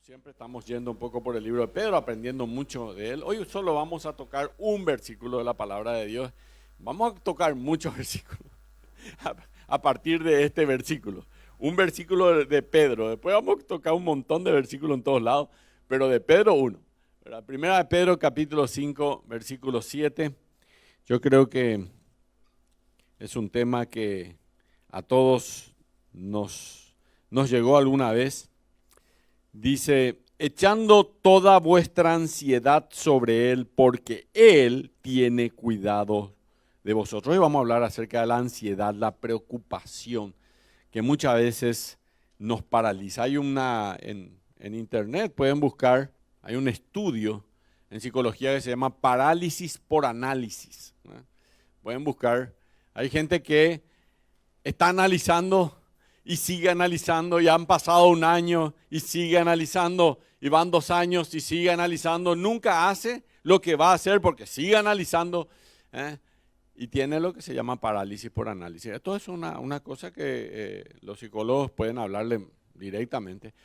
Siempre estamos yendo un poco por el libro de Pedro, aprendiendo mucho de él. Hoy solo vamos a tocar un versículo de la palabra de Dios. Vamos a tocar muchos versículos a partir de este versículo. Un versículo de Pedro. Después vamos a tocar un montón de versículos en todos lados, pero de Pedro uno. La primera de Pedro, capítulo 5, versículo 7. Yo creo que es un tema que a todos nos llegó alguna vez. Dice, echando toda vuestra ansiedad sobre Él, porque Él tiene cuidado de vosotros. Hoy vamos a hablar acerca de la ansiedad, la preocupación, que muchas veces nos paraliza. Hay en internet, pueden buscar, hay un estudio en psicología que se llama parálisis por análisis. Pueden buscar, hay gente que está analizando y sigue analizando, y han pasado un año y sigue analizando, y van 2 años y sigue analizando, nunca hace lo que va a hacer porque sigue analizando, y tiene lo que se llama parálisis por análisis. Esto es una cosa que los psicólogos pueden hablarle directamente.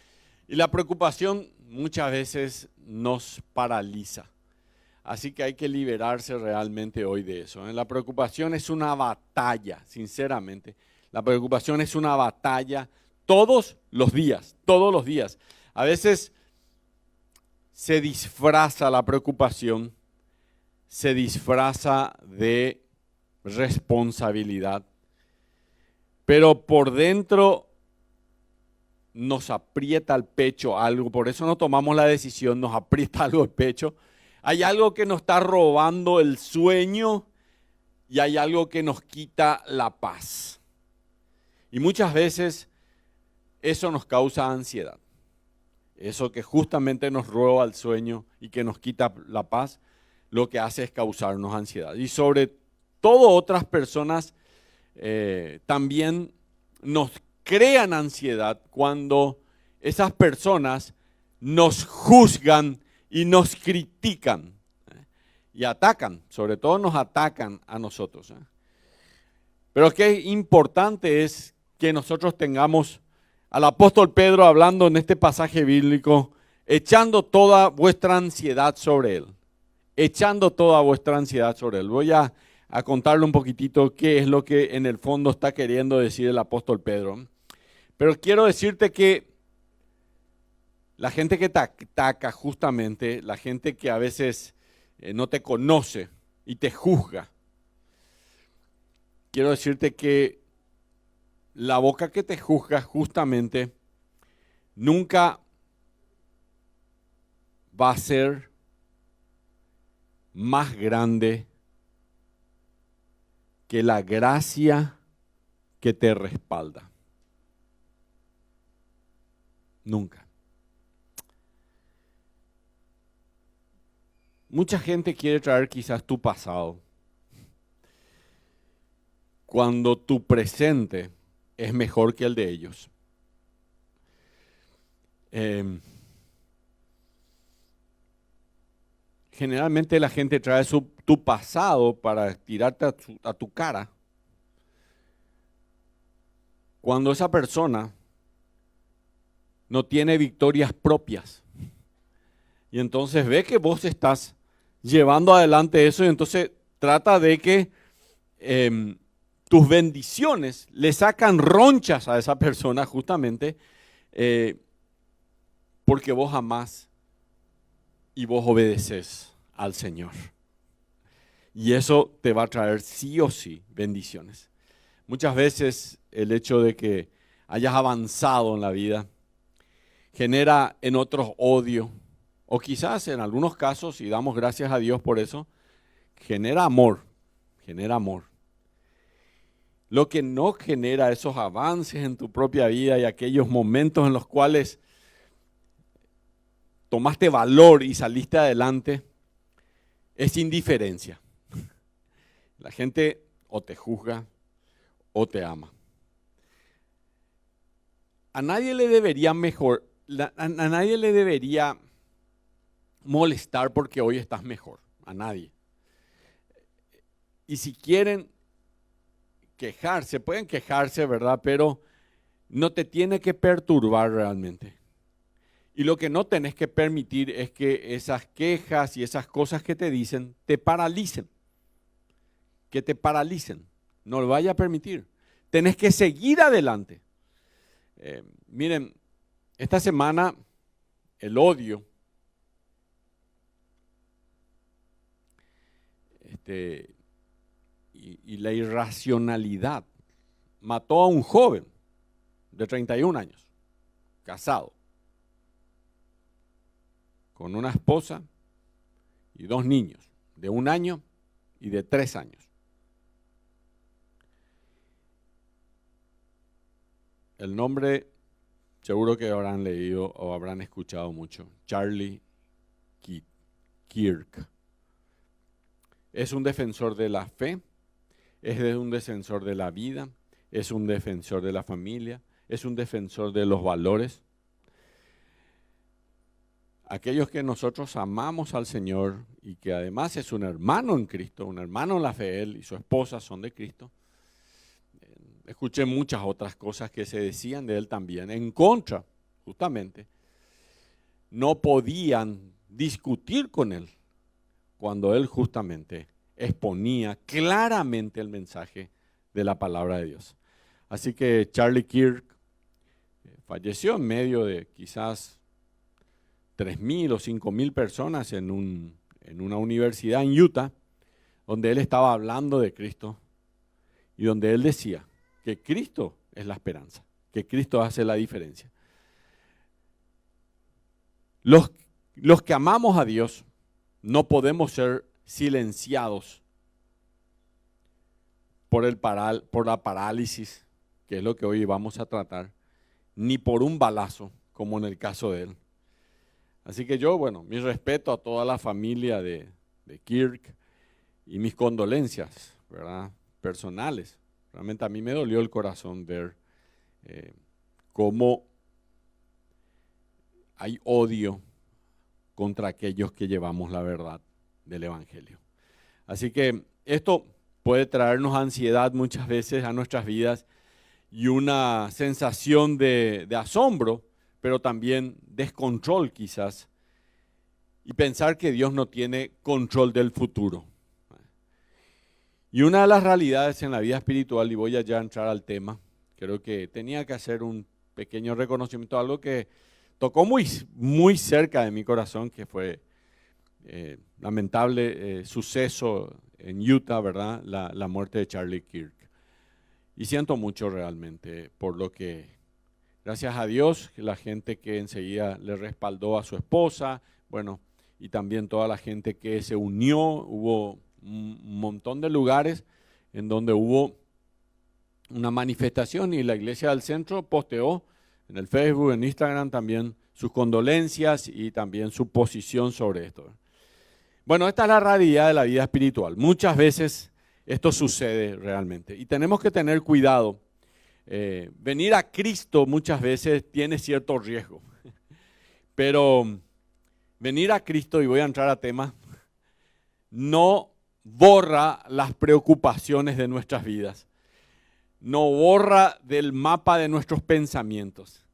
Y la preocupación muchas veces nos paraliza. Así que hay que liberarse realmente hoy de eso. La preocupación es una batalla, sinceramente. La preocupación es una batalla todos los días, todos los días. A veces se disfraza la preocupación, se disfraza de responsabilidad, pero por dentro nos aprieta el pecho algo, por eso no tomamos la decisión, nos aprieta algo el pecho. Hay algo que nos está robando el sueño y hay algo que nos quita la paz. Y muchas veces eso nos causa ansiedad. Eso que justamente nos roba el sueño y que nos quita la paz, lo que hace es causarnos ansiedad. Y sobre todo otras personas también nos crean ansiedad cuando esas personas nos juzgan y nos critican y atacan, sobre todo nos atacan a nosotros. Pero qué importante es que nosotros tengamos al apóstol Pedro hablando en este pasaje bíblico, echando toda vuestra ansiedad sobre él. Echando toda vuestra ansiedad sobre él. Voy a contarle un poquitito qué es lo que en el fondo está queriendo decir el apóstol Pedro. Pero quiero decirte que la gente que te ataca justamente, la gente que a veces no te conoce y te juzga, quiero decirte que la boca que te juzga justamente nunca va a ser más grande que la gracia que te respalda. Nunca. Mucha gente quiere traer quizás tu pasado, cuando tu presente es mejor que el de ellos. Generalmente la gente trae tu pasado para tirarte a tu cara, cuando esa persona no tiene victorias propias. Y entonces ve que vos estás llevando adelante eso y entonces trata de que tus bendiciones le sacan ronchas a esa persona justamente porque vos amás y vos obedeces al Señor. Y eso te va a traer sí o sí bendiciones. Muchas veces el hecho de que hayas avanzado en la vida genera en otros odio, o quizás en algunos casos, y damos gracias a Dios por eso, genera amor, genera amor. Lo que no genera esos avances en tu propia vida y aquellos momentos en los cuales tomaste valor y saliste adelante, es indiferencia. La gente o te juzga o te ama. A nadie le debería a nadie le debería molestar porque hoy estás mejor. A nadie. Y si quieren quejarse, pueden quejarse, ¿verdad? Pero no te tiene que perturbar realmente. Y lo que no tenés que permitir es que esas quejas y esas cosas que te dicen te paralicen. Que te paralicen. No lo vaya a permitir. Tenés que seguir adelante. Miren, esta semana el odio y la irracionalidad mató a un joven de 31 años, casado, con una esposa y 2 niños, de 1 año y de 3 años. El nombre, seguro que habrán leído o habrán escuchado mucho, Charlie Kirk. Es un defensor de la fe, es un defensor de la vida, es un defensor de la familia, es un defensor de los valores. Aquellos que nosotros amamos al Señor y que además es un hermano en Cristo, un hermano en la fe, él y su esposa son de Cristo. Escuché muchas otras cosas que se decían de él también, en contra, justamente. No podían discutir con él cuando él justamente exponía claramente el mensaje de la palabra de Dios. Así que Charlie Kirk falleció en medio de quizás 3,000 o 5,000 personas en una universidad en Utah, donde él estaba hablando de Cristo y donde él decía que Cristo es la esperanza, que Cristo hace la diferencia. Los que amamos a Dios no podemos ser silenciados por la parálisis, que es lo que hoy vamos a tratar, ni por un balazo, como en el caso de él. Así que yo, mi respeto a toda la familia de Kirk y mis condolencias, ¿verdad?, personales. Realmente a mí me dolió el corazón ver cómo hay odio contra aquellos que llevamos la verdad del Evangelio. Así que esto puede traernos ansiedad muchas veces a nuestras vidas y una sensación de asombro, pero también descontrol quizás, y pensar que Dios no tiene control del futuro. Y una de las realidades en la vida espiritual, y voy a ya entrar al tema, creo que tenía que hacer un pequeño reconocimiento, algo que tocó muy, muy cerca de mi corazón, que fue lamentable suceso en Utah, ¿verdad? La muerte de Charlie Kirk. Y siento mucho realmente por lo que, gracias a Dios, la gente que enseguida le respaldó a su esposa, y también toda la gente que se unió, hubo un montón de lugares en donde hubo una manifestación y la Iglesia del Centro posteó en el Facebook, en Instagram también sus condolencias y también su posición sobre esto. Esta es la realidad de la vida espiritual. Muchas veces esto sucede realmente y tenemos que tener cuidado. Venir a Cristo muchas veces tiene cierto riesgo, pero venir a Cristo, y voy a entrar a tema, no borra las preocupaciones de nuestras vidas, no borra del mapa de nuestros pensamientos.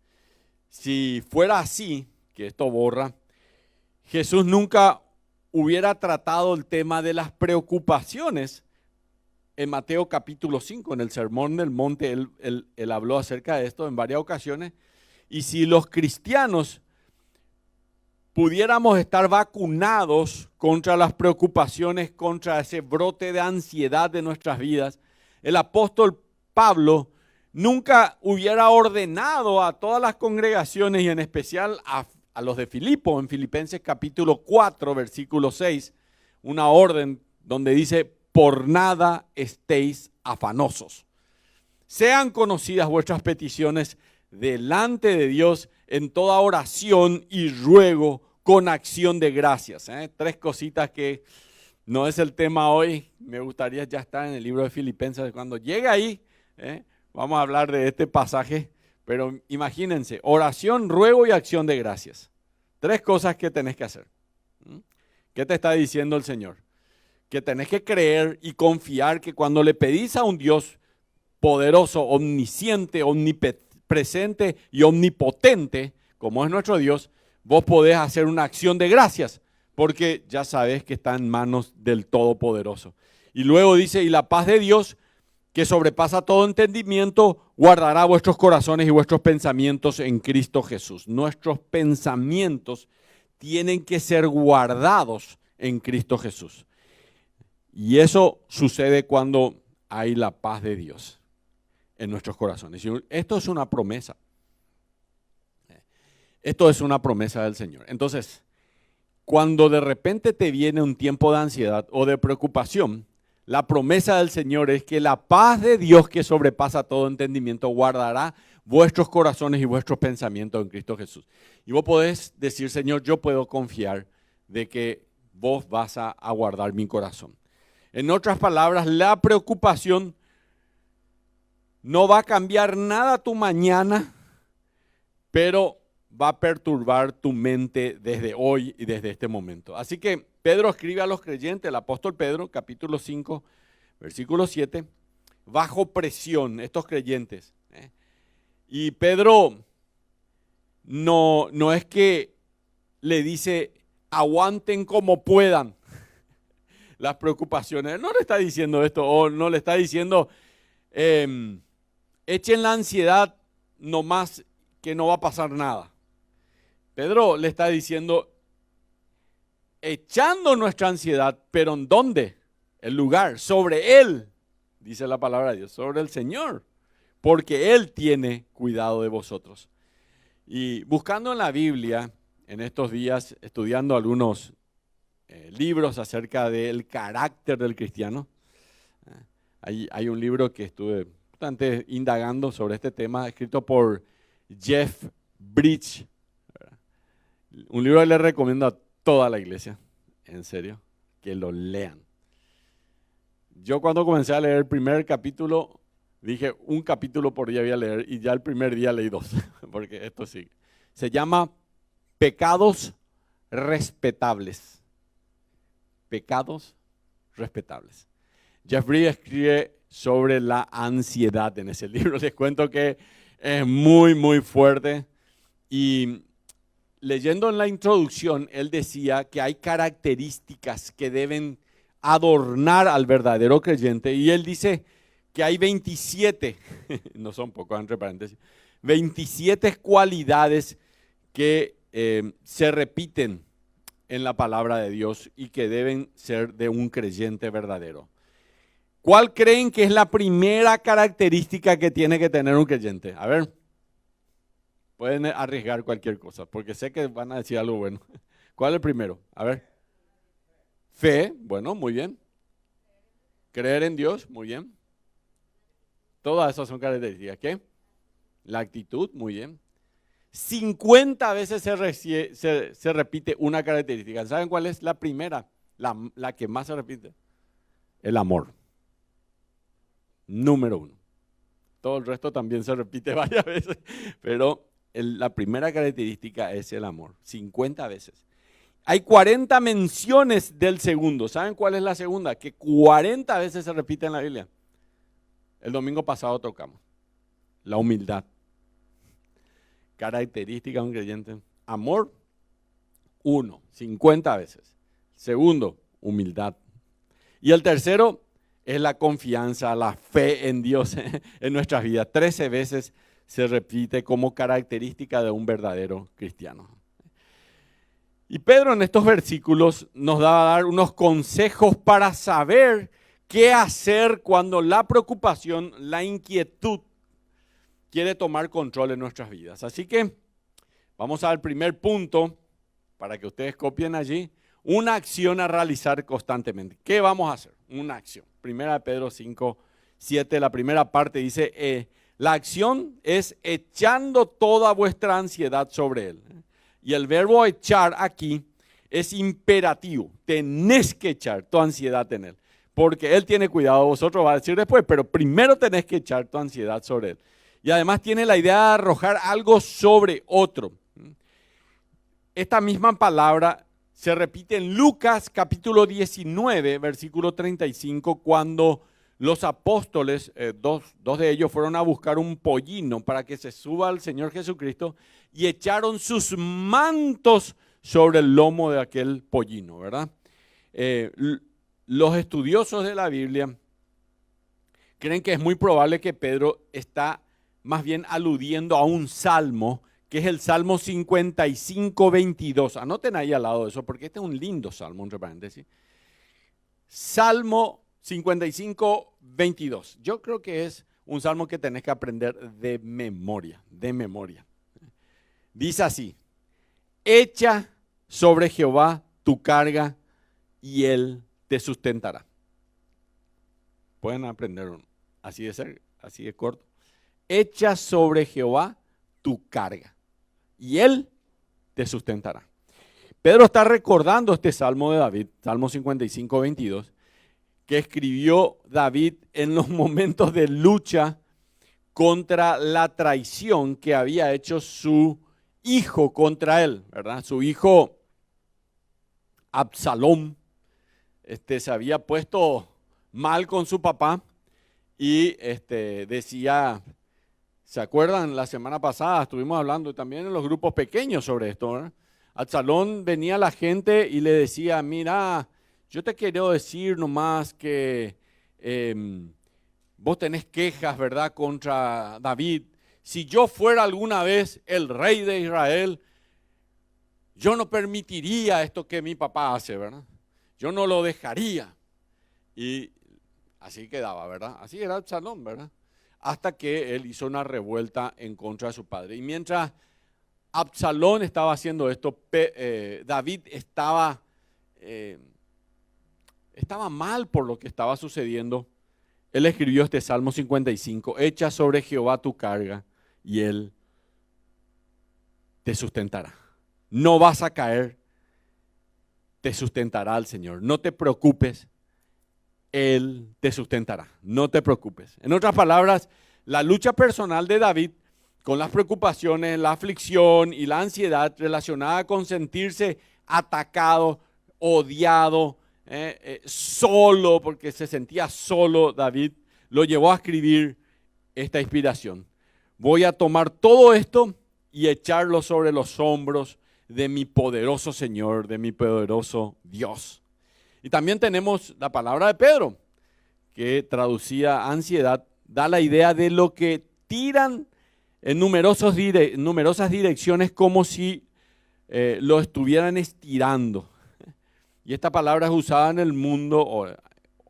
Si fuera así, que esto borra, Jesús nunca hubiera tratado el tema de las preocupaciones. En Mateo capítulo 5, en el Sermón del Monte, él habló acerca de esto en varias ocasiones. Y si los cristianos pudiéramos estar vacunados contra las preocupaciones, contra ese brote de ansiedad de nuestras vidas, el apóstol Pablo nunca hubiera ordenado a todas las congregaciones y en especial a los de Filipo, en Filipenses capítulo 4, versículo 6, una orden donde dice: por nada estéis afanosos. Sean conocidas vuestras peticiones delante de Dios en toda oración y ruego con acción de gracias. 3 cositas que no es el tema hoy. Me gustaría ya estar en el libro de Filipenses. Cuando llegue ahí, vamos a hablar de este pasaje. Pero imagínense, oración, ruego y acción de gracias. 3 cosas que tenés que hacer. ¿Qué te está diciendo el Señor? Que tenés que creer y confiar que cuando le pedís a un Dios poderoso, omnisciente, omnipresente y omnipotente, como es nuestro Dios, vos podés hacer una acción de gracias, porque ya sabes que está en manos del Todopoderoso. Y luego dice, y la paz de Dios, que sobrepasa todo entendimiento, guardará vuestros corazones y vuestros pensamientos en Cristo Jesús. Nuestros pensamientos tienen que ser guardados en Cristo Jesús. Y eso sucede cuando hay la paz de Dios en nuestros corazones. Y esto es una promesa. Esto es una promesa del Señor. Entonces, cuando de repente te viene un tiempo de ansiedad o de preocupación, la promesa del Señor es que la paz de Dios que sobrepasa todo entendimiento guardará vuestros corazones y vuestros pensamientos en Cristo Jesús. Y vos podés decir, Señor, yo puedo confiar de que vos vas a guardar mi corazón. En otras palabras, la preocupación no va a cambiar nada tu mañana, pero va a perturbar tu mente desde hoy y desde este momento. Así que Pedro escribe a los creyentes, el apóstol Pedro, capítulo 5, versículo 7, bajo presión, estos creyentes. Y Pedro no es que le dice, aguanten como puedan las preocupaciones. No le está diciendo esto, o no le está diciendo, echen la ansiedad nomás que no va a pasar nada. Pedro le está diciendo, echando nuestra ansiedad, pero ¿en dónde? El lugar, sobre Él, dice la palabra de Dios, sobre el Señor, porque Él tiene cuidado de vosotros. Y buscando en la Biblia, en estos días, estudiando algunos libros acerca del carácter del cristiano, hay un libro que estuve bastante indagando sobre este tema, escrito por Jeff Bridge. Un libro que le recomiendo a toda la iglesia, en serio, que lo lean. Yo cuando comencé a leer el primer capítulo, dije un capítulo por día voy a leer y ya el primer día leí 2, porque esto sí. Se llama Pecados Respetables. Pecados Respetables. Jeff Bridge escribe sobre la ansiedad en ese libro. Les cuento que es muy, muy fuerte y leyendo en la introducción, él decía que hay características que deben adornar al verdadero creyente. Y él dice que hay 27, no son pocos entre paréntesis, 27 cualidades que se repiten en la palabra de Dios y que deben ser de un creyente verdadero. ¿Cuál creen que es la primera característica que tiene que tener un creyente? A ver. Pueden arriesgar cualquier cosa, porque sé que van a decir algo bueno. ¿Cuál es el primero? A ver. Fe, bueno, muy bien. Creer en Dios, muy bien. Todas esas son características. ¿Qué? La actitud, muy bien. 50 veces se repite una característica. ¿Saben cuál es la primera? La que más se repite. El amor. Número 1. Todo el resto también se repite varias veces, pero la primera característica es el amor, 50 veces. Hay 40 menciones del segundo. ¿Saben cuál es la segunda? Que 40 veces se repite en la Biblia. El domingo pasado tocamos. La humildad. Característica de un creyente. Amor, 1, 50 veces. Segundo, humildad. Y el tercero es la confianza, la fe en Dios en nuestras vidas. 13 veces se repite como característica de un verdadero cristiano. Y Pedro en estos versículos nos da a dar unos consejos para saber qué hacer cuando la preocupación, la inquietud quiere tomar control en nuestras vidas. Así que vamos al primer punto para que ustedes copien allí. Una acción a realizar constantemente. ¿Qué vamos a hacer? Una acción. Primera de Pedro 5, 7, la primera parte dice, la acción es echando toda vuestra ansiedad sobre Él. Y el verbo echar aquí es imperativo. Tenés que echar tu ansiedad en Él. Porque Él tiene cuidado de vosotros, va a decir después, pero primero tenés que echar tu ansiedad sobre Él. Y además tiene la idea de arrojar algo sobre otro. Esta misma palabra se repite en Lucas capítulo 19, versículo 35, cuando los apóstoles, dos de ellos fueron a buscar un pollino para que se suba al Señor Jesucristo, y echaron sus mantos sobre el lomo de aquel pollino, ¿verdad? Los estudiosos de la Biblia creen que es muy probable que Pedro está más bien aludiendo a un salmo, que es el Salmo 55, 22. Anoten ahí al lado de eso, porque este es un lindo salmo, entre paréntesis. Salmo 55, 22. Yo creo que es un salmo que tenés que aprender de memoria, de memoria. Dice así: echa sobre Jehová tu carga y Él te sustentará. Pueden aprender así de ser, así de corto. Echa sobre Jehová tu carga y Él te sustentará. Pedro está recordando este salmo de David, Salmo 55, 22, que escribió David en los momentos de lucha contra la traición que había hecho su hijo contra él, ¿verdad? Su hijo Absalón se había puesto mal con su papá y decía, ¿se acuerdan? La semana pasada estuvimos hablando también en los grupos pequeños sobre esto, ¿verdad? Absalón venía a la gente y le decía, mira, yo te quiero decir nomás que vos tenés quejas, ¿verdad?, contra David. Si yo fuera alguna vez el rey de Israel, yo no permitiría esto que mi papá hace, ¿verdad? Yo no lo dejaría. Y así quedaba, ¿verdad? Así era Absalón, ¿verdad? Hasta que él hizo una revuelta en contra de su padre. Y mientras Absalón estaba haciendo esto, David estaba mal por lo que estaba sucediendo. Él escribió este Salmo 55, echa sobre Jehová tu carga y Él te sustentará. No vas a caer, te sustentará el Señor. No te preocupes, Él te sustentará. No te preocupes. En otras palabras, la lucha personal de David con las preocupaciones, la aflicción y la ansiedad relacionada con sentirse atacado, odiado, solo, porque se sentía solo, David lo llevó a escribir esta inspiración. Voy a tomar todo esto y echarlo sobre los hombros de mi poderoso Señor, de mi poderoso Dios. Y también tenemos la palabra de Pedro, que traducida ansiedad, da la idea de lo que tiran en numerosas direcciones como si lo estuvieran estirando. Y esta palabra es usada en el mundo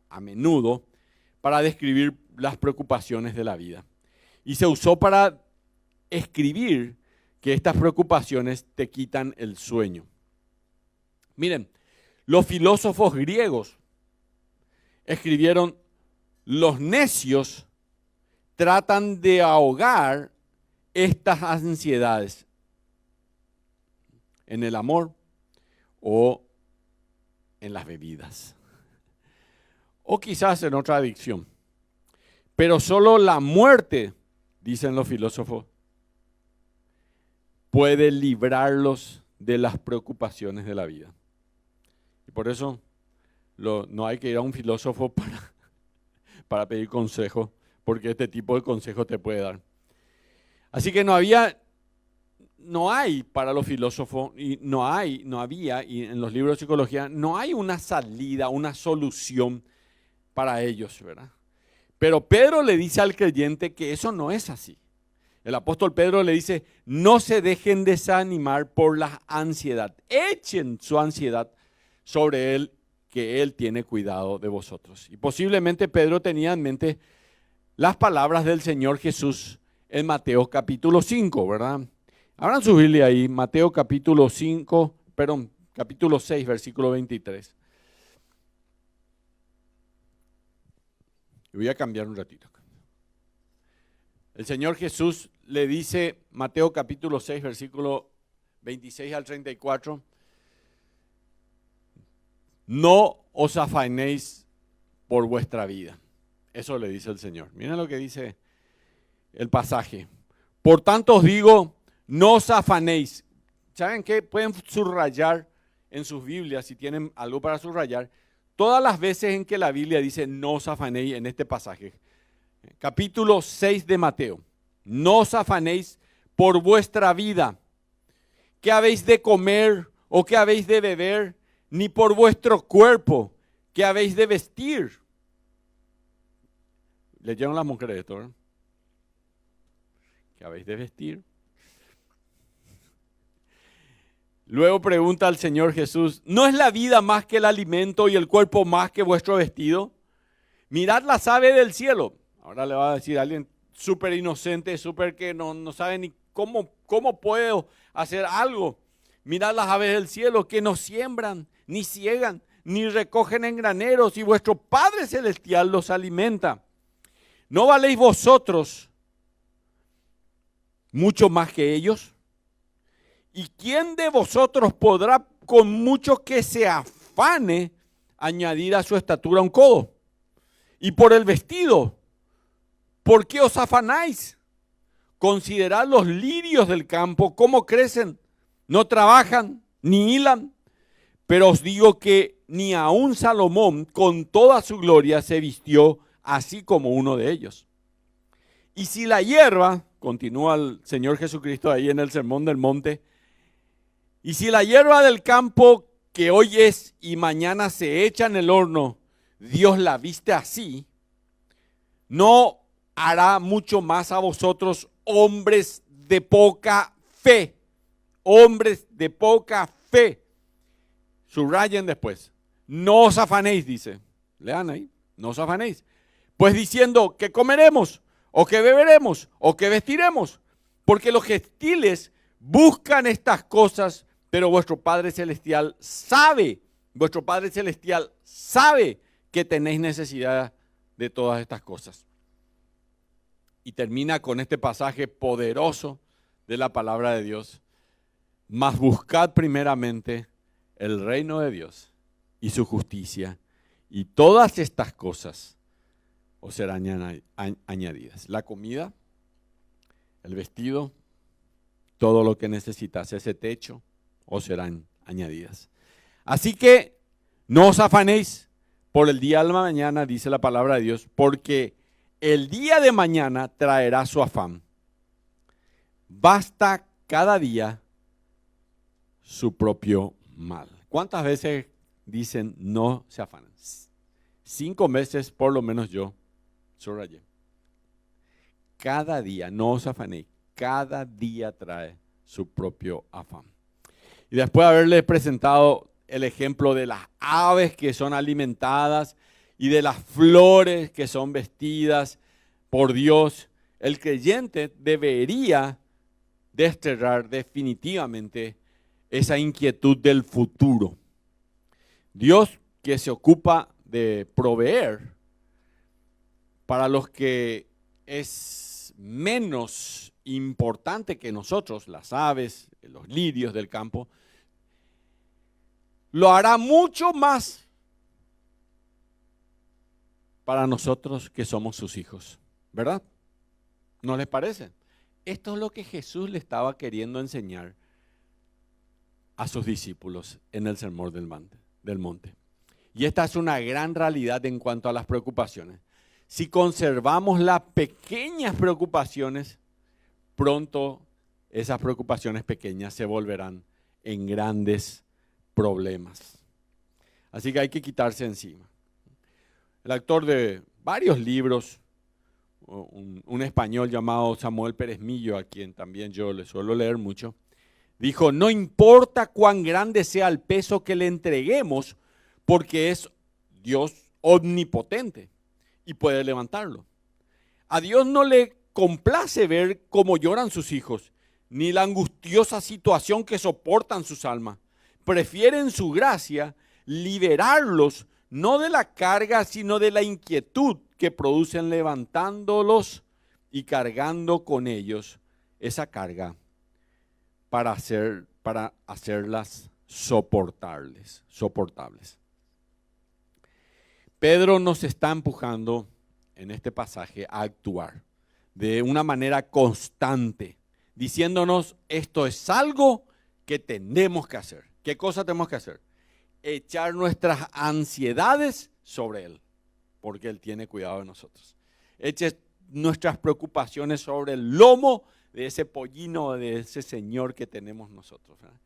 a menudo para describir las preocupaciones de la vida. Y se usó para escribir que estas preocupaciones te quitan el sueño. Miren, los filósofos griegos escribieron: los necios tratan de ahogar estas ansiedades en el amor o en las bebidas, o quizás en otra adicción. Pero solo la muerte, dicen los filósofos, puede librarlos de las preocupaciones de la vida. Y por eso no hay que ir a un filósofo para pedir consejo, porque este tipo de consejo te puede dar. Así que no hay para los filósofos, y no había, y en los libros de psicología, no hay una salida, una solución para ellos, ¿verdad? Pero Pedro le dice al creyente que eso no es así. El apóstol Pedro le dice: no se dejen desanimar por la ansiedad. Echen su ansiedad sobre Él, que Él tiene cuidado de vosotros. Y posiblemente Pedro tenía en mente las palabras del Señor Jesús en Mateo capítulo 5, ¿verdad? Abran su Biblia ahí, Mateo capítulo 6, versículo 23. Y voy a cambiar un ratito. El Señor Jesús le dice, Mateo capítulo 6, versículo 26 al 34, no os afanéis por vuestra vida. Eso le dice el Señor. Miren lo que dice el pasaje. Por tanto os digo, no os afanéis. ¿Saben qué? Pueden subrayar en sus Biblias, si tienen algo para subrayar, todas las veces en que la Biblia dice no os afanéis en este pasaje. Capítulo 6 de Mateo. No os afanéis por vuestra vida, qué habéis de comer o qué habéis de beber, ni por vuestro cuerpo, qué habéis de vestir. Leyeron las mujeres esto, ¿verdad? ¿Qué habéis de vestir? Luego pregunta al Señor Jesús, ¿no es la vida más que el alimento y el cuerpo más que vuestro vestido? Mirad las aves del cielo. Ahora le va a decir a alguien súper inocente, súper que no sabe ni cómo puedo hacer algo. Mirad las aves del cielo que no siembran, ni ciegan, ni recogen en graneros, y vuestro Padre Celestial los alimenta. ¿No valéis vosotros mucho más que ellos? ¿Y quién de vosotros podrá, con mucho que se afane, añadir a su estatura un codo? Y por el vestido, ¿por qué os afanáis? Considerad los lirios del campo, cómo crecen, no trabajan ni hilan. Pero os digo que ni aun Salomón con toda su gloria se vistió así como uno de ellos. Y si la hierba, continúa el Señor Jesucristo ahí en el Sermón del Monte, y si la hierba del campo que hoy es y mañana se echa en el horno, Dios la viste así, ¿no hará mucho más a vosotros, hombres de poca fe? Hombres de poca fe. Subrayen después. No os afanéis, dice. Lean ahí. No os afanéis. Pues diciendo, ¿qué comeremos? ¿O qué beberemos? ¿O qué vestiremos? Porque los gentiles buscan estas cosas, pero vuestro Padre Celestial sabe que tenéis necesidad de todas estas cosas. Y termina con este pasaje poderoso de la palabra de Dios. Mas buscad primeramente el reino de Dios y su justicia, y todas estas cosas os serán añadidas. La comida, el vestido, todo lo que necesitas, ese techo, os serán añadidas. Así que no os afanéis por el día de la mañana, dice la palabra de Dios, porque el día de mañana traerá su afán. Basta cada día su propio mal. ¿Cuántas veces dicen no se afanan? 5 meses por lo menos yo subrayé. Cada día, no os afanéis, cada día trae su propio afán. Y después de haberles presentado el ejemplo de las aves que son alimentadas y de las flores que son vestidas por Dios, el creyente debería desterrar definitivamente esa inquietud del futuro. Dios, que se ocupa de proveer para los que es menos importante que nosotros, las aves, los lirios del campo, lo hará mucho más para nosotros que somos sus hijos, ¿verdad? ¿No les parece? Esto es lo que Jesús le estaba queriendo enseñar a sus discípulos en el Sermón del Monte. Y esta es una gran realidad en cuanto a las preocupaciones. Si conservamos las pequeñas preocupaciones, pronto esas preocupaciones pequeñas se volverán en grandes problemas. Así que hay que quitarse encima. El autor de varios libros, un español llamado Samuel Pérez Millo, a quien también yo le suelo leer mucho, dijo, no importa cuán grande sea el peso que le entreguemos, porque es Dios omnipotente y puede levantarlo. A Dios no le complace ver cómo lloran sus hijos, ni la angustiosa situación que soportan sus almas. Prefiere en su gracia liberarlos, no de la carga, sino de la inquietud que producen levantándolos y cargando con ellos esa carga para hacerlas soportables. Pedro nos está empujando en este pasaje a actuar de una manera constante, diciéndonos esto es algo que tenemos que hacer. ¿Qué cosa tenemos que hacer? Echar nuestras ansiedades sobre Él, porque Él tiene cuidado de nosotros. Eche nuestras preocupaciones sobre el lomo de ese pollino, de ese Señor que tenemos nosotros, ¿verdad?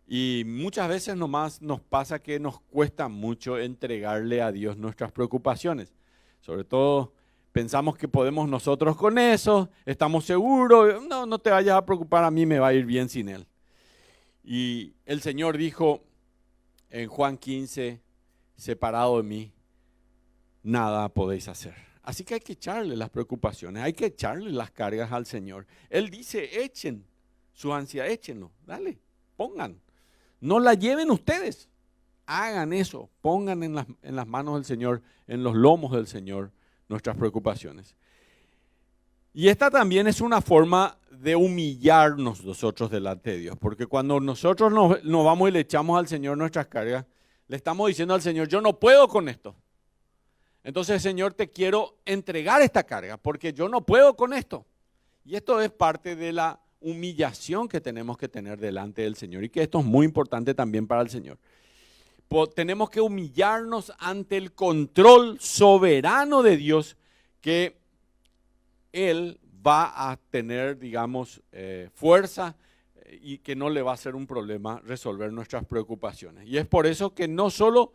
Y muchas veces nomás nos pasa que nos cuesta mucho entregarle a Dios nuestras preocupaciones. Sobre todo pensamos que podemos nosotros con eso, estamos seguros, no te vayas a preocupar, a mí me va a ir bien sin Él. Y el Señor dijo en Juan 15, separado de mí, nada podéis hacer. Así que hay que echarle las preocupaciones, hay que echarle las cargas al Señor. Él dice, echen su ansiedad, échenlo, dale, pongan. No la lleven ustedes, hagan eso, pongan en las manos del Señor, en los lomos del Señor, nuestras preocupaciones. Y esta también es una forma de humillarnos nosotros delante de Dios, porque cuando nosotros nos vamos y le echamos al Señor nuestras cargas, le estamos diciendo al Señor, yo no puedo con esto. Entonces, Señor, te quiero entregar esta carga, porque yo no puedo con esto. Y esto es parte de la humillación que tenemos que tener delante del Señor, y que esto es muy importante también para el Señor. Tenemos que humillarnos ante el control soberano de Dios, que Él va a tener, digamos, fuerza, y que no le va a ser un problema resolver nuestras preocupaciones. Y es por eso que no solo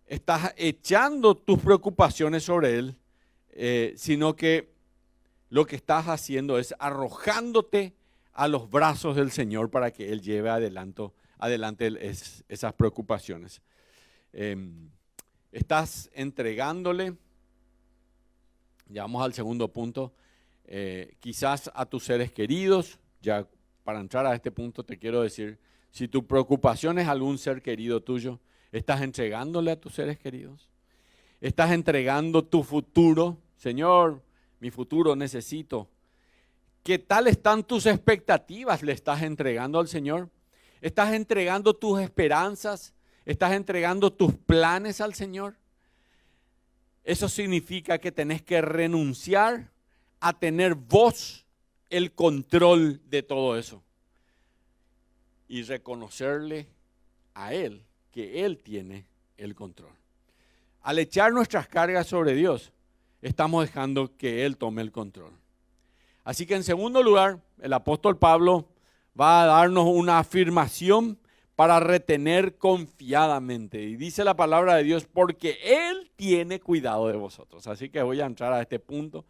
estás echando tus preocupaciones sobre Él, sino que lo que estás haciendo es arrojándote a los brazos del Señor para que Él lleve adelante esas preocupaciones. Estás entregándole, ya vamos al segundo punto, quizás a tus seres queridos. Ya para entrar a este punto te quiero decir, si tu preocupación es algún ser querido tuyo, ¿estás entregándole a tus seres queridos? ¿Estás entregando tu futuro? Señor, mi futuro necesito. ¿Qué tal están tus expectativas? ¿Le estás entregando al Señor? ¿Estás entregando tus esperanzas? ¿Estás entregando tus planes al Señor? Eso significa que tenés que renunciar a tener vos el control de todo eso y reconocerle a Él que Él tiene el control. Al echar nuestras cargas sobre Dios, estamos dejando que Él tome el control. Así que en segundo lugar, el apóstol Pablo va a darnos una afirmación para retener confiadamente. Y dice la palabra de Dios, porque Él tiene cuidado de vosotros. Así que voy a entrar a este punto.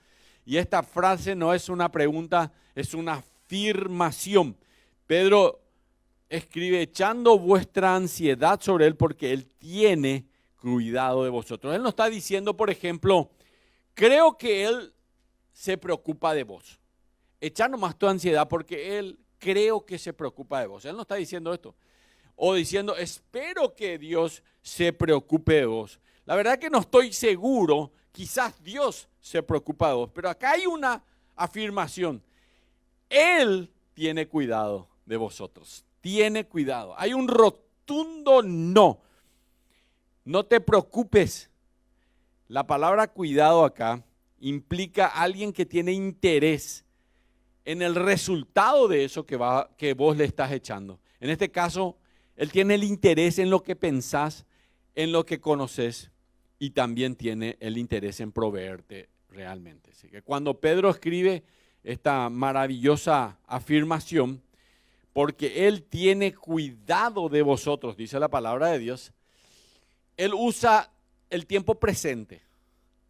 Y esta frase no es una pregunta, es una afirmación. Pedro escribe, echando vuestra ansiedad sobre Él, porque Él tiene cuidado de vosotros. Él no está diciendo, por ejemplo, creo que Él se preocupa de vos. Echar nomás tu ansiedad porque Él creo que se preocupa de vos. Él no está diciendo esto. O diciendo, espero que Dios se preocupe de vos. La verdad que no estoy seguro, quizás Dios se preocupa de vos. Pero acá hay una afirmación. Él tiene cuidado de vosotros. Tiene cuidado. Hay un rotundo no. No te preocupes. La palabra cuidado acá implica alguien que tiene interés en el resultado de eso que vos le estás echando. En este caso, Él tiene el interés en lo que pensás, en lo que conoces, y también tiene el interés en proveerte realmente. Así que cuando Pedro escribe esta maravillosa afirmación, porque Él tiene cuidado de vosotros, dice la palabra de Dios, Él usa el tiempo presente,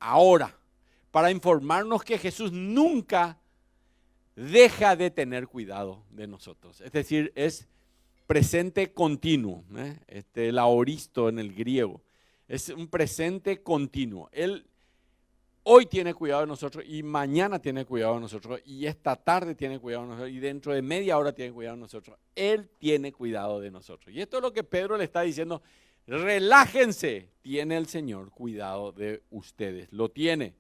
ahora, para informarnos que Jesús nunca deja de tener cuidado de nosotros. Es decir, es presente continuo, el aoristo en el griego. Es un presente continuo. Él hoy tiene cuidado de nosotros, y mañana tiene cuidado de nosotros, y esta tarde tiene cuidado de nosotros, y dentro de media hora tiene cuidado de nosotros. Él tiene cuidado de nosotros. Y esto es lo que Pedro le está diciendo. Relájense, tiene el Señor cuidado de ustedes, lo tiene.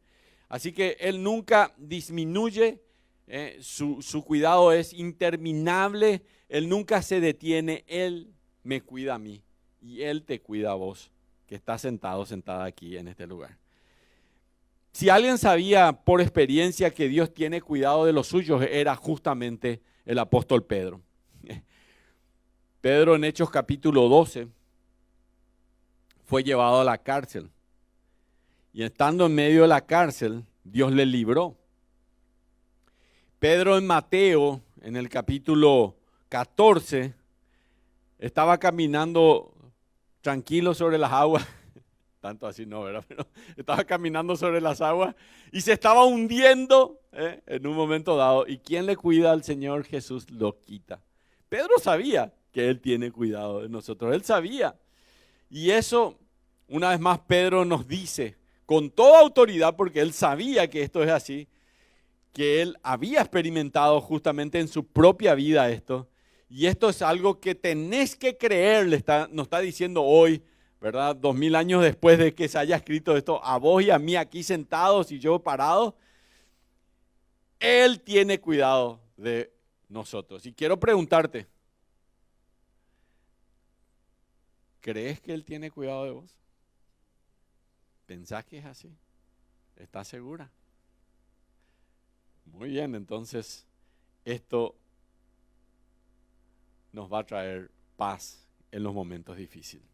Así que Él nunca disminuye, su cuidado es interminable, Él nunca se detiene, Él me cuida a mí y Él te cuida a vos, que estás sentada aquí en este lugar. Si alguien sabía por experiencia que Dios tiene cuidado de los suyos, era justamente el apóstol Pedro. Pedro en Hechos capítulo 12 fue llevado a la cárcel, y estando en medio de la cárcel, Dios le libró. Pedro en Mateo, en el capítulo 14, estaba caminando tranquilo sobre las aguas, tanto así no, ¿verdad? Pero estaba caminando sobre las aguas y se estaba hundiendo en un momento dado. ¿Y quién le cuida al Señor? Jesús lo quita. Pedro sabía que Él tiene cuidado de nosotros, Él sabía. Y eso, una vez más, Pedro nos dice con toda autoridad, porque él sabía que esto es así, que él había experimentado justamente en su propia vida esto. Y esto es algo que tenés que creer, nos está diciendo hoy, ¿verdad? 2000 años después de que se haya escrito esto, a vos y a mí aquí sentados y yo parado. Él tiene cuidado de nosotros. Y quiero preguntarte, ¿crees que Él tiene cuidado de vos? ¿Pensás que es así? ¿Estás segura? Muy bien, entonces esto nos va a traer paz en los momentos difíciles.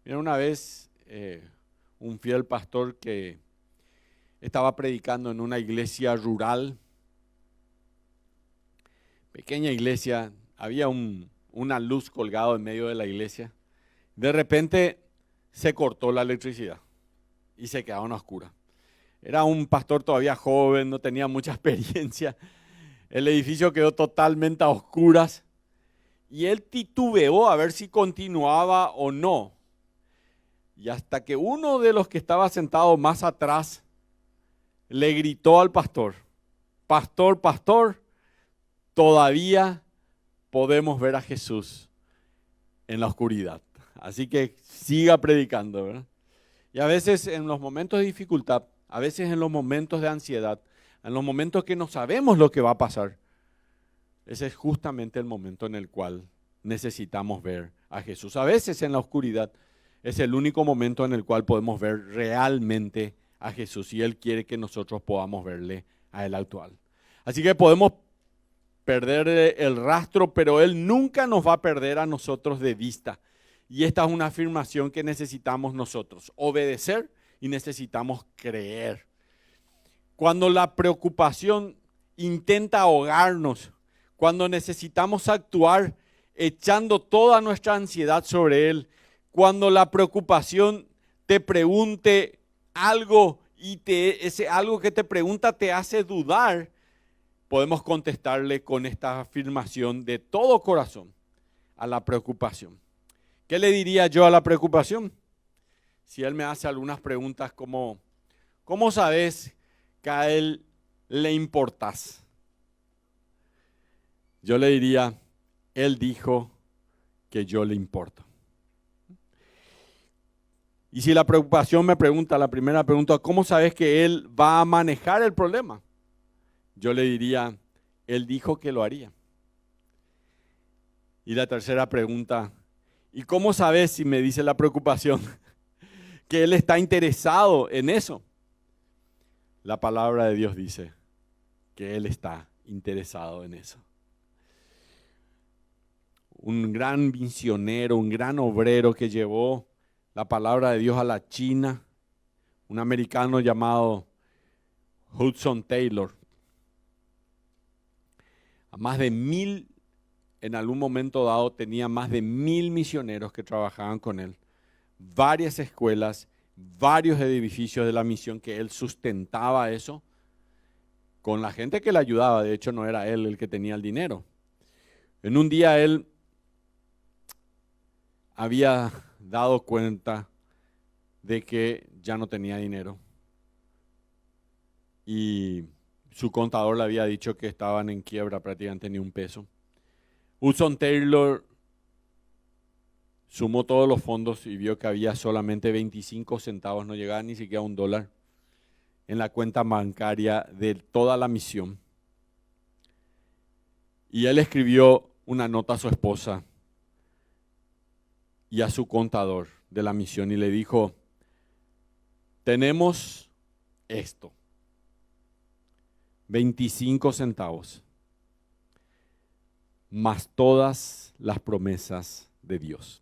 Mira, una vez un fiel pastor que estaba predicando en una iglesia rural, pequeña iglesia, había una luz colgada en medio de la iglesia. De repente se cortó la electricidad y se quedaron a oscuras. Era un pastor todavía joven, no tenía mucha experiencia. El edificio quedó totalmente a oscuras y él titubeó a ver si continuaba o no. Y hasta que uno de los que estaba sentado más atrás le gritó al pastor, pastor, pastor, todavía podemos ver a Jesús en la oscuridad. Así que siga predicando, ¿verdad? Y a veces en los momentos de dificultad, a veces en los momentos de ansiedad, en los momentos que no sabemos lo que va a pasar, ese es justamente el momento en el cual necesitamos ver a Jesús. A veces en la oscuridad es el único momento en el cual podemos ver realmente a Jesús y Él quiere que nosotros podamos verle a Él actual. Así que podemos perder el rastro, pero Él nunca nos va a perder a nosotros de vista. Y esta es una afirmación que necesitamos nosotros, obedecer y necesitamos creer. Cuando la preocupación intenta ahogarnos, cuando necesitamos actuar echando toda nuestra ansiedad sobre Él, cuando la preocupación te pregunte algo y ese algo que te pregunta te hace dudar, podemos contestarle con esta afirmación de todo corazón a la preocupación. ¿Qué le diría yo a la preocupación? Si él me hace algunas preguntas como, ¿cómo sabes que a él le importás? Yo le diría, él dijo que yo le importo. Y si la preocupación me pregunta, la primera pregunta, ¿cómo sabes que él va a manejar el problema? Yo le diría, él dijo que lo haría. Y la tercera pregunta, ¿y cómo sabes, si me dice la preocupación, que Él está interesado en eso? La palabra de Dios dice que Él está interesado en eso. Un gran misionero, un gran obrero que llevó la palabra de Dios a la China, un americano llamado Hudson Taylor. A más de 1000, en algún momento dado tenía más de 1000 misioneros que trabajaban con él, varias escuelas, varios edificios de la misión que él sustentaba eso, con la gente que le ayudaba. De hecho no era él el que tenía el dinero. En un día él había dado cuenta de que ya no tenía dinero y su contador le había dicho que estaban en quiebra, prácticamente ni un peso. Hudson Taylor sumó todos los fondos y vio que había solamente 25 centavos, no llegaba ni siquiera a $1 en la cuenta bancaria de toda la misión. Y él escribió una nota a su esposa y a su contador de la misión y le dijo, tenemos esto, 25 centavos, más todas las promesas de Dios.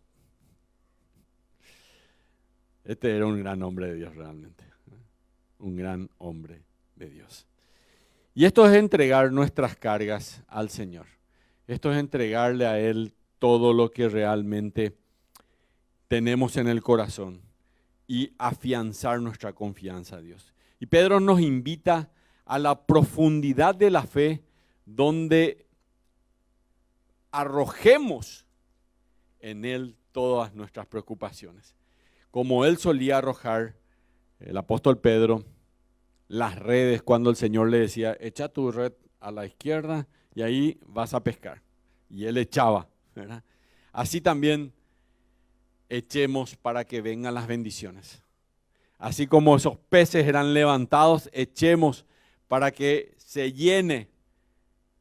Este era un gran hombre de Dios realmente, un gran hombre de Dios. Y esto es entregar nuestras cargas al Señor. Esto es entregarle a Él todo lo que realmente tenemos en el corazón y afianzar nuestra confianza a Dios. Y Pedro nos invita a la profundidad de la fe, donde arrojemos en Él todas nuestras preocupaciones. Como Él solía arrojar, el apóstol Pedro, las redes cuando el Señor le decía, echa tu red a la izquierda y ahí vas a pescar. Y Él echaba, ¿verdad? Así también echemos para que vengan las bendiciones. Así como esos peces eran levantados, echemos para que se llene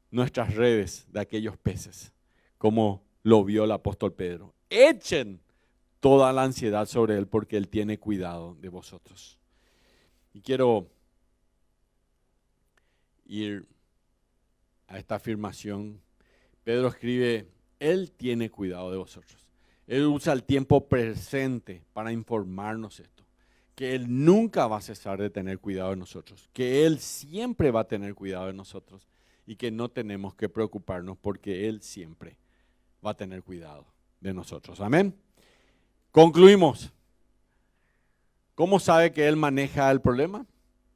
nuestras redes de aquellos peces, como lo vio el apóstol Pedro. Echen toda la ansiedad sobre Él porque Él tiene cuidado de vosotros. Y quiero ir a esta afirmación. Pedro escribe, Él tiene cuidado de vosotros. Él usa el tiempo presente para informarnos esto, que Él nunca va a cesar de tener cuidado de nosotros, que Él siempre va a tener cuidado de nosotros y que no tenemos que preocuparnos porque Él siempre va a tener cuidado de nosotros. Amén. Concluimos. ¿Cómo sabe que Él maneja el problema?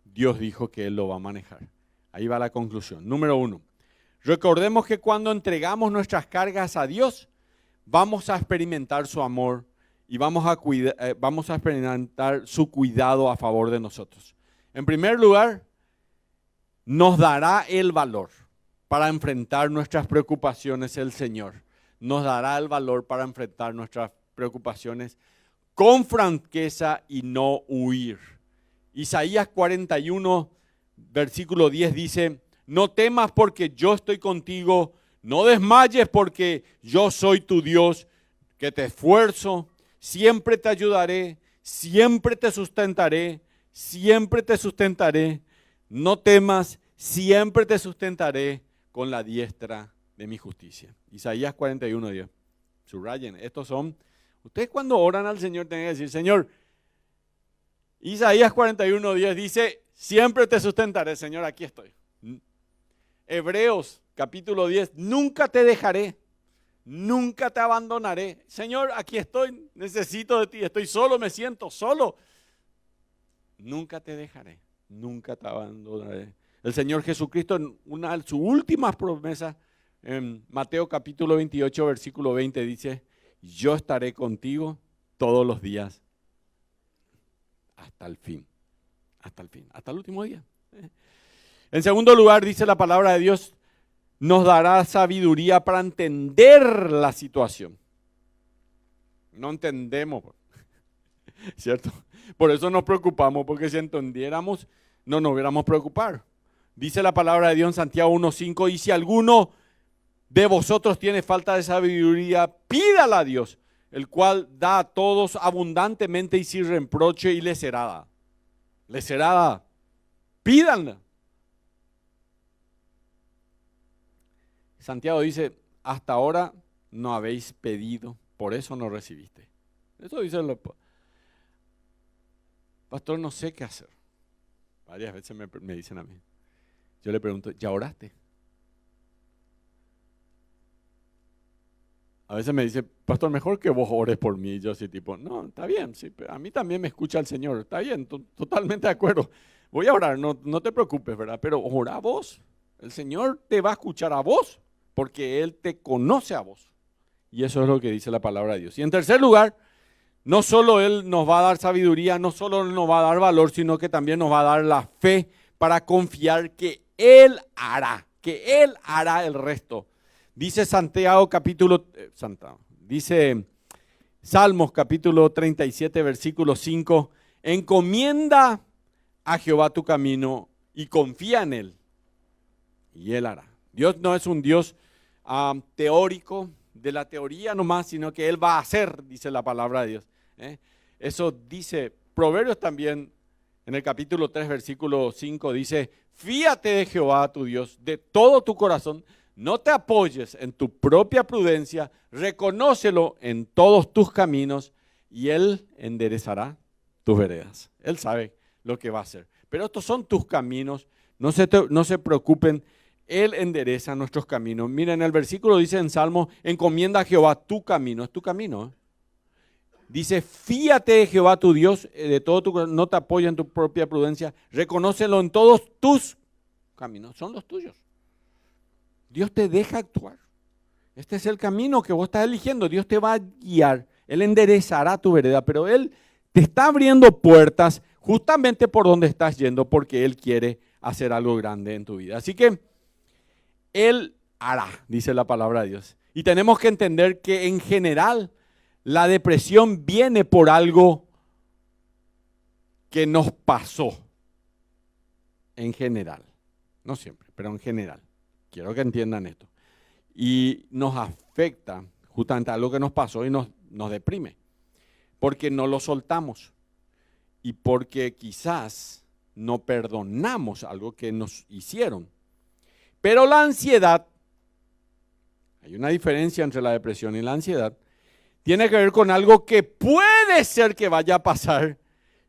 Dios dijo que Él lo va a manejar. Ahí va la conclusión. Número 1. Recordemos que cuando entregamos nuestras cargas a Dios, vamos a experimentar su amor y vamos a experimentar su cuidado a favor de nosotros. En primer lugar, nos dará el valor para enfrentar nuestras preocupaciones el Señor. Nos dará el valor para enfrentar nuestras preocupaciones con franqueza y no huir. Isaías 41, versículo 10 dice, no temas porque yo estoy contigo, no desmayes porque yo soy tu Dios, que te esfuerzo, siempre te ayudaré, siempre te sustentaré, no temas, siempre te sustentaré con la diestra de mi justicia. Isaías 41, 10. Subrayen, estos son, ustedes cuando oran al Señor tienen que decir, Señor, Isaías 41, 10 dice, siempre te sustentaré, Señor, aquí estoy. Hebreos capítulo 10, nunca te dejaré, nunca te abandonaré. Señor, aquí estoy, necesito de ti, estoy solo, me siento solo. Nunca te dejaré, nunca te abandonaré. El Señor Jesucristo, en una de sus últimas promesas, en Mateo capítulo 28, versículo 20, dice, yo estaré contigo todos los días hasta el fin, hasta el último día. En segundo lugar, dice la palabra de Dios, nos dará sabiduría para entender la situación. No entendemos, ¿cierto? Por eso nos preocupamos, porque si entendiéramos, no nos hubiéramos preocupar. Dice la palabra de Dios en Santiago 1:5, y si alguno de vosotros tiene falta de sabiduría, pídala a Dios, el cual da a todos abundantemente y sin reproche, y le será dada. Le será dada. Pídanla. Santiago dice, hasta ahora no habéis pedido, por eso no recibiste. Eso dice el pastor, no sé qué hacer. Varias veces me dicen a mí. Yo le pregunto, ¿ya oraste? A veces me dice, pastor, mejor que vos ores por mí. Y yo así tipo, no, está bien, sí, a mí también me escucha el Señor. Está bien, totalmente de acuerdo. Voy a orar, no te preocupes, ¿verdad? Pero ora vos. El Señor te va a escuchar a vos, porque Él te conoce a vos. Y eso es lo que dice la palabra de Dios. Y en tercer lugar, no solo Él nos va a dar sabiduría, no solo nos va a dar valor, sino que también nos va a dar la fe para confiar que Él hará el resto. Dice dice Salmos capítulo 37, versículo 5, encomienda a Jehová tu camino y confía en Él, y Él hará. Dios no es un Dios teórico, de la teoría nomás, sino que Él va a hacer, dice la palabra de Dios. Eso dice Proverbios también, en el capítulo 3, versículo 5, dice, fíate de Jehová tu Dios de todo tu corazón, no te apoyes en tu propia prudencia, reconócelo en todos tus caminos y Él enderezará tus veredas. Él sabe lo que va a hacer. Pero estos son tus caminos. No se preocupen, Él endereza nuestros caminos. Miren, el versículo dice en Salmo, encomienda a Jehová tu camino, es tu camino. Dice, fíate de Jehová tu Dios, de todo tu corazón, no te apoya en tu propia prudencia, reconócelo en todos tus caminos, son los tuyos. Dios te deja actuar. Este es el camino que vos estás eligiendo, Dios te va a guiar, Él enderezará tu vereda, pero Él te está abriendo puertas justamente por donde estás yendo, porque Él quiere hacer algo grande en tu vida. Así que Él hará, dice la palabra de Dios. Y tenemos que entender que en general la depresión viene por algo que nos pasó. En general. No siempre, pero en general. Quiero que entiendan esto. Y nos afecta justamente algo que nos pasó y nos deprime. Porque no lo soltamos. Y porque quizás no perdonamos algo que nos hicieron. Pero la ansiedad, hay una diferencia entre la depresión y la ansiedad, tiene que ver con algo que puede ser que vaya a pasar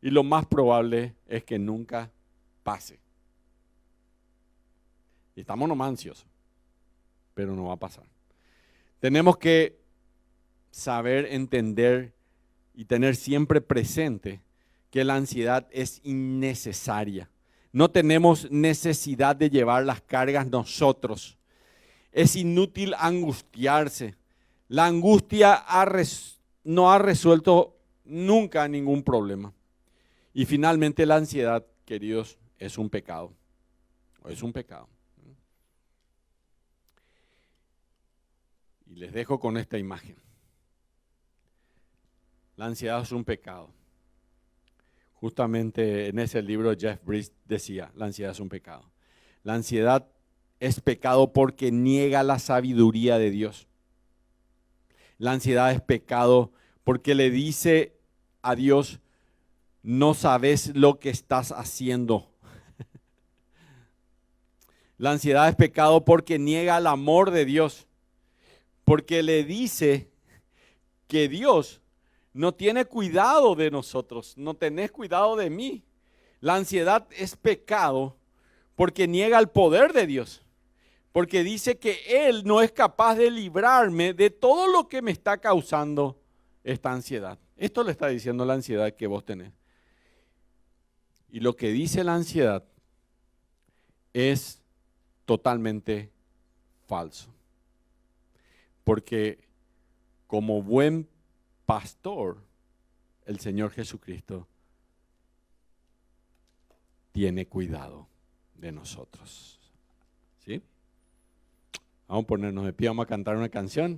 y lo más probable es que nunca pase. Y estamos nomás ansiosos, pero no va a pasar. Tenemos que saber, entender y tener siempre presente que la ansiedad es innecesaria. No tenemos necesidad de llevar las cargas nosotros. Es inútil angustiarse. La angustia no ha resuelto nunca ningún problema. Y finalmente la ansiedad, queridos, es un pecado. Es un pecado. Y les dejo con esta imagen. La ansiedad es un pecado. Justamente en ese libro Jeff Bridges decía, la ansiedad es un pecado. La ansiedad es pecado porque niega la sabiduría de Dios. La ansiedad es pecado porque le dice a Dios, no sabes lo que estás haciendo. La ansiedad es pecado porque niega el amor de Dios. Porque le dice que Dios no tiene cuidado de nosotros, no tenés cuidado de mí. La ansiedad es pecado porque niega el poder de Dios. Porque dice que Él no es capaz de librarme de todo lo que me está causando esta ansiedad. Esto le está diciendo la ansiedad que vos tenés. Y lo que dice la ansiedad es totalmente falso. Porque como buen pastor, el Señor Jesucristo tiene cuidado de nosotros. ¿Sí? Vamos a ponernos de pie, vamos a cantar una canción